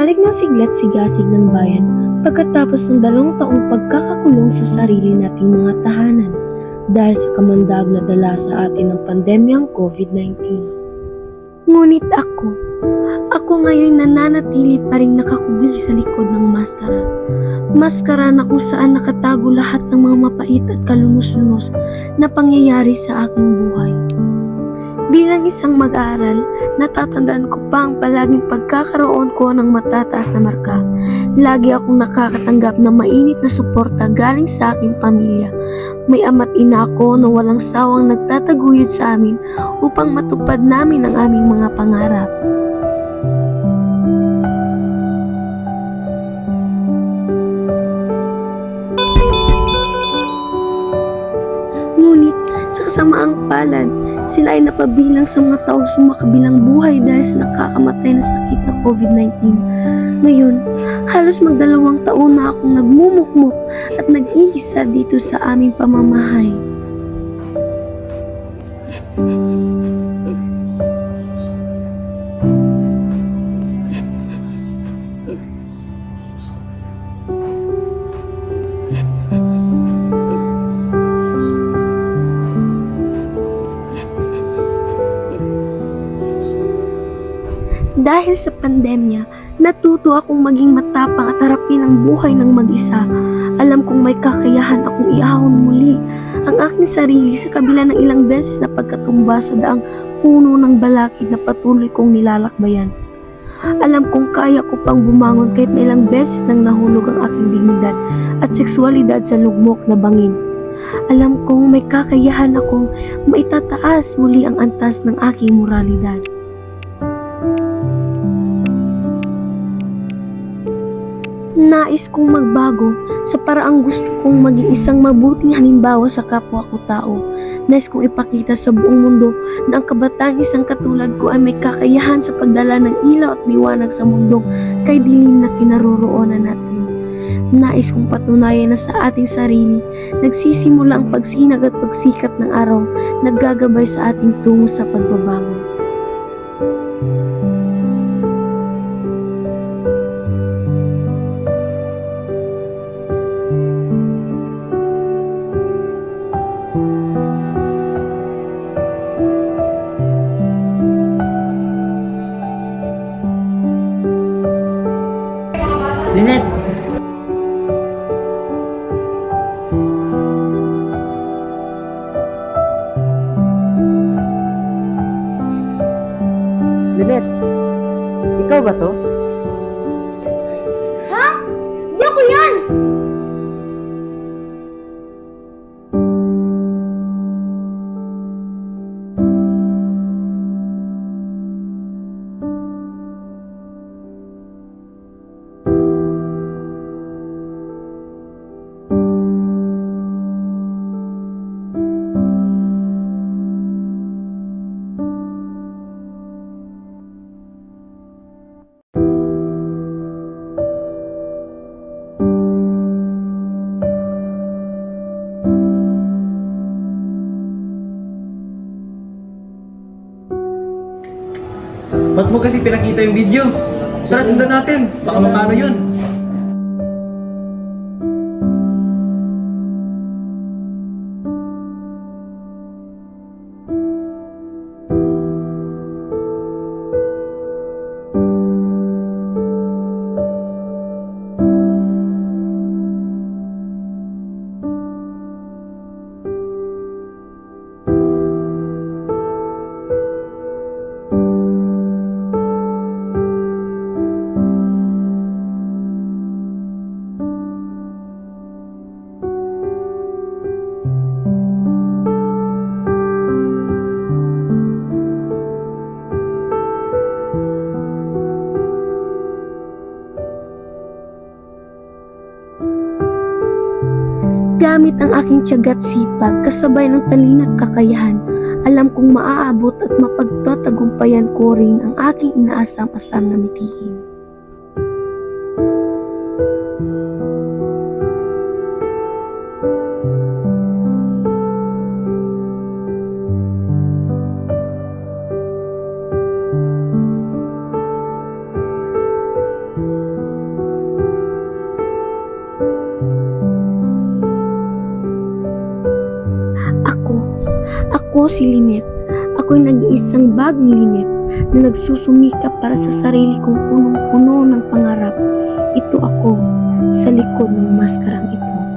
Bumalik ng siglat-sigasig ng bayan pagkatapos ng 2 taong pagkakakulong sa sarili nating mga tahanan dahil sa kamandag na dala sa atin ng pandemyang COVID-19. Ngunit ako ngayon nananatili pa ring nakakubli sa likod ng maskara. Maskara na kung saan nakatago lahat ng mga mapait at kalunos-lunos na pangyayari sa aking buhay. Bilang isang mag-aaral, natatandaan ko pa ang palaging pagkakaroon ko ng matataas na marka. Lagi akong nakakatanggap ng mainit na suporta galing sa aking pamilya. May ama't ina ako na walang sawang nagtataguyod sa amin upang matupad namin ang aming mga pangarap. Ngunit sa kasamaang palad, sila ay napabilang sa mga taong sumakabilang buhay dahil sa nakakamatay na sakit na COVID-19. Ngayon, halos mag-2 taon na akong nagmumukmok at nag-iisa dito sa aming pamamahay. Dahil sa pandemya, natuto akong maging matapang at harapin ang buhay ng mag-isa. Alam kong may kakayahan akong iahon muli ang aking sarili sa kabila ng ilang beses na pagkatumba sa daang puno ng balakid na patuloy kong nilalakbayan. Alam kong kaya ko pang bumangon kahit na ilang beses nang nahulog ang aking dignidad at sexualidad sa lugmok na bangin. Alam kong may kakayahan akong maitataas muli ang antas ng aking moralidad. Nais kong magbago sa paraang gusto kong maging isang mabuting halimbawa sa kapwa ko tao. Nais kong ipakita sa buong mundo na ang kabataang isang katulad ko ay may kakayahan sa pagdala ng ilaw at liwanag sa mundong kay dilim na kinaroroonan natin. Nais kong patunayan na sa ating sarili nagsisimula ang pagsinag at pagsikat ng araw na gagabay sa ating tungo sa pagbabago. Lynette! Lynette! Ikaw ba to? Ha? Di ako yan! Ba't mo kasi pinakita yung video? Tara, sundan natin. Baka makano yun. Gamit ang aking tiyagat sipag kasabay ng talino at kakayahan, alam kong maaabot at mapagtatagumpayan ko rin ang aking inaasam-asam na mithiin. Ako si Lynette. Ako'y nag-iisang bagong Lynette na nagsusumikap para sa sarili kong punong-puno ng pangarap. Ito ako sa likod ng maskarang ito.